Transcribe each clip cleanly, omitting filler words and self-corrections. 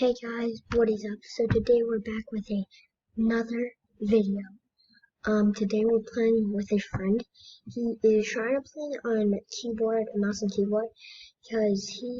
Hey guys, what is up? So today we're back with another video. Today we're playing with a friend. He is trying to play on keyboard, mouse and keyboard, because he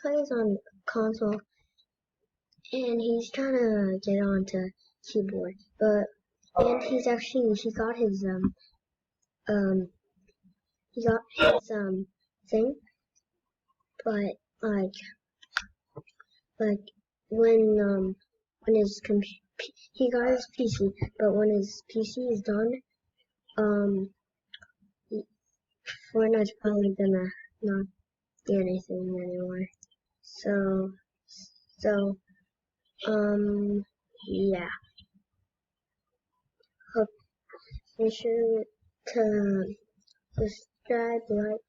plays on console, and he's trying to get onto keyboard. And he got his thing, but like when his he got his PC, but when his PC is done, Fortnite's probably gonna not do anything anymore. So, yeah. Hope make sure to subscribe, like,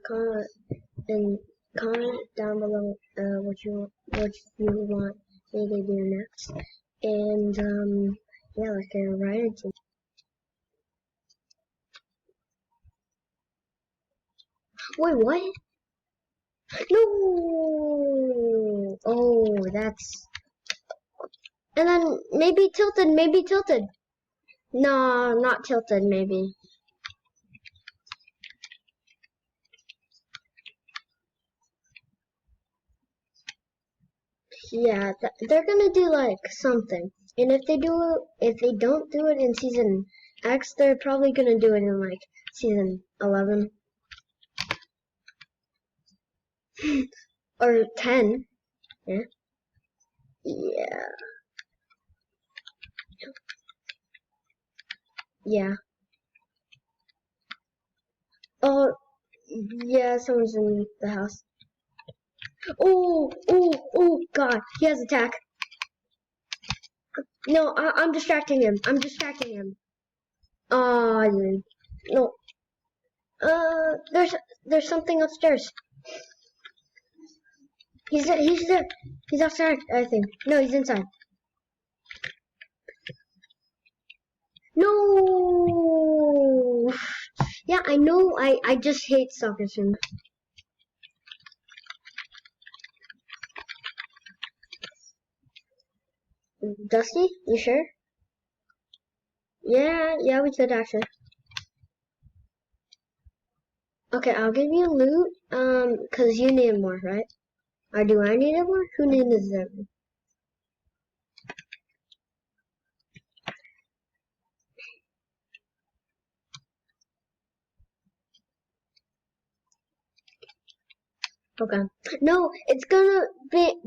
comment, and comment down below what you want me to do next. And yeah, let's get right into it. Wait, what? No! Oh, that's... And then maybe tilted. No, not tilted, maybe. Yeah, they're gonna do like something. And if they don't do it in season X, they're probably gonna do it in like season 11. Or 10. Yeah. Yeah. Yeah. Oh, yeah, someone's in the house. Oh, God, he has attack. No, I'm distracting him. No. There's something upstairs. He's there. He's outside, I think. No, he's inside. No! Yeah, I know, I just hate soccer sim. Dusty, you sure? Yeah, we could actually. Okay, I'll give you loot, cause you need more, right? Or do I need it more? Who needs it? Okay. No, it's gonna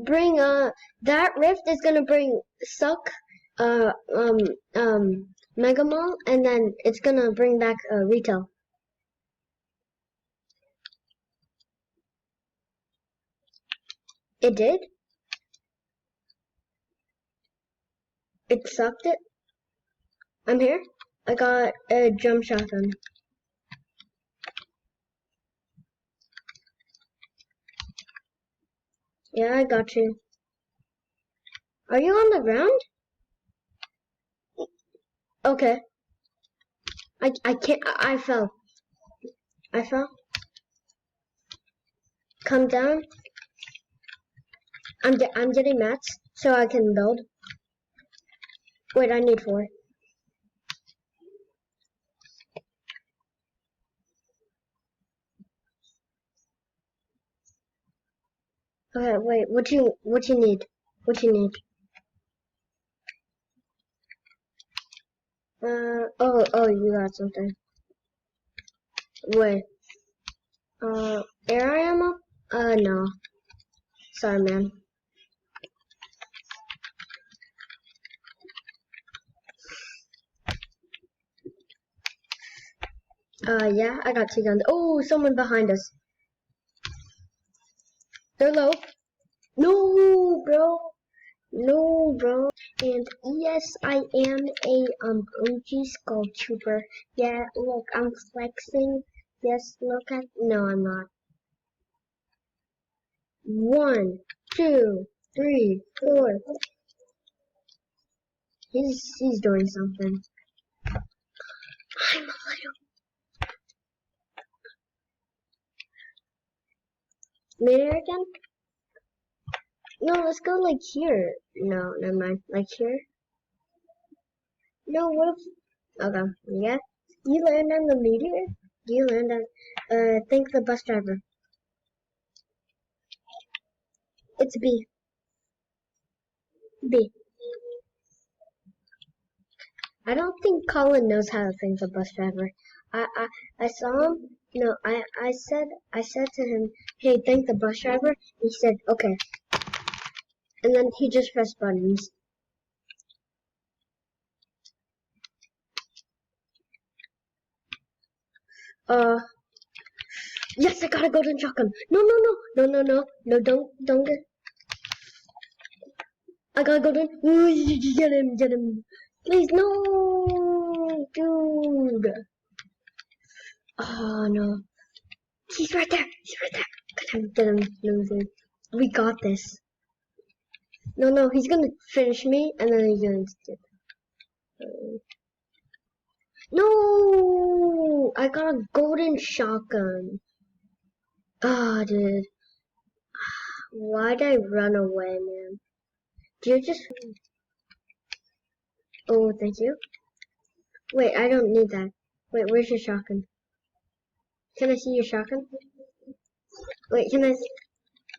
bring, that rift is gonna bring Suck, Mega Mall, and then it's gonna bring back, Retail. It did? It sucked it? I'm here. I got a jump shotgun. Yeah, I got you. Are you on the ground? Okay. I can't, I fell. Come down. I'm getting mats so I can build. Wait, I need 4. Okay, wait, what you need? What you need? Oh, you got something. Wait. Air ammo? No. Sorry, man. Yeah, I got 2 guns. Oh, someone behind us. They're low. No, bro. No, bro. And yes, I am a OG Skull Trooper. Yeah, look, I'm flexing. Yes, look at. No, I'm not. 1, 2, 3, 4. He's doing something. I'm a little. Later again? No, let's go like here. No, never mind. Like here. No, what if? Okay, yeah. You land on the meteor? You land on? Thank the bus driver. It's B. B. I don't think Colin knows how to thank the bus driver. I saw him. No, I said to him, "Hey, thank the bus driver." He said, "Okay," and then he just pressed buttons. Yes, I got a golden shotgun. No, don't get. I got a golden. Ooh, get him. Please, no, dude. Oh no, he's right there. He's right there. Get him, loser. We got this. No, he's gonna finish me, and then he's gonna skip. No, I got a golden shotgun. Ah, dude. Why'd I run away, man? Do you just... Oh, thank you. Wait, I don't need that. Wait, where's your shotgun? Can I see your shotgun? Wait, can I...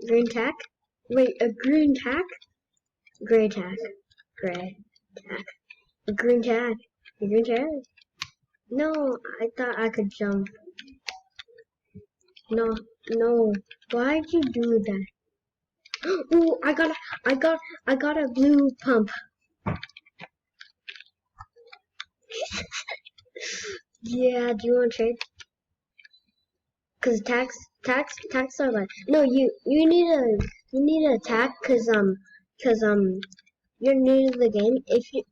Green tack? Wait, a green tack? Gray tack. Gray tack. A green tack. A green tack? No, I thought I could jump. No. Why'd you do that? Ooh, I got a blue pump. Yeah, do you want to trade? Cause tax are like no, you need a attack cause you're new to the game. If you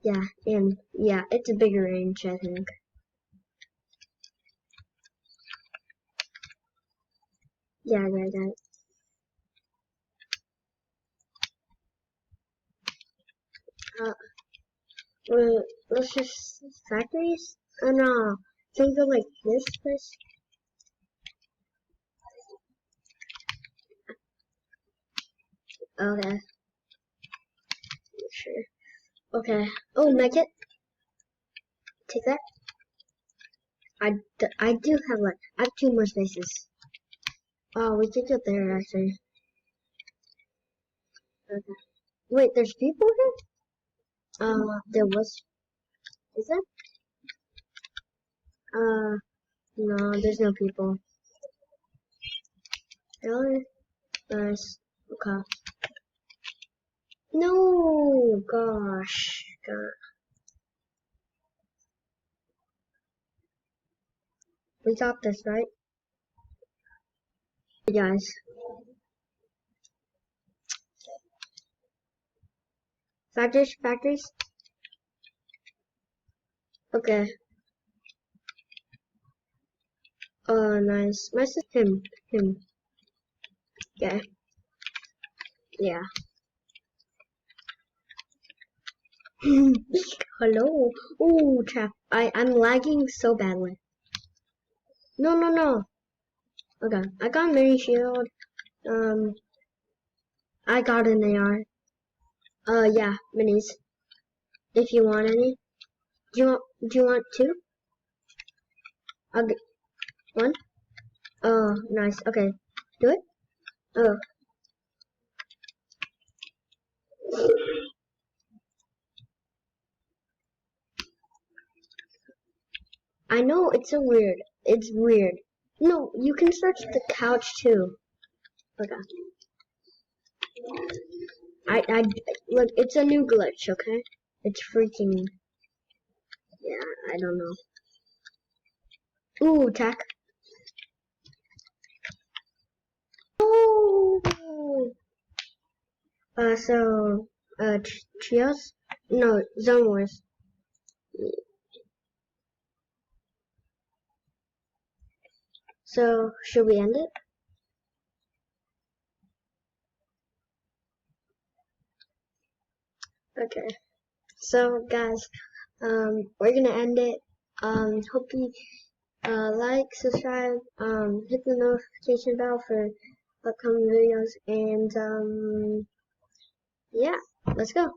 yeah, it's a bigger range I think. Yeah, I got it. Let's just factories. Oh no, can we go like this place? Okay, sure. Okay. Oh, make it. Take that. I do have like I have 2 more spaces. Oh, we could go there actually. Okay. Wait, there's people here? There was. Is there? No, there's no people. Really? Nice. Okay. No, gosh. God. We got this, right? Hey guys. Factories? Okay. Nice. My sister, him. Yeah. Yeah. Hello. Ooh, trap. I'm lagging so badly. No. Okay. I got mini shield. I got an AR. Yeah, minis. If you want any. Do you want 2? I'll get 1. Oh, nice. Okay. Do it. Oh. I know, it's so weird. It's weird. No, you can search the couch too. Okay. I look, it's a new glitch, okay? It's freaking, yeah, I don't know. Ooh, attack. Oh! Trios? No, Zone Wars. So, should we end it? Okay. So, guys, we're gonna end it. Hope you, like, subscribe, hit the notification bell for upcoming videos, and, yeah, let's go.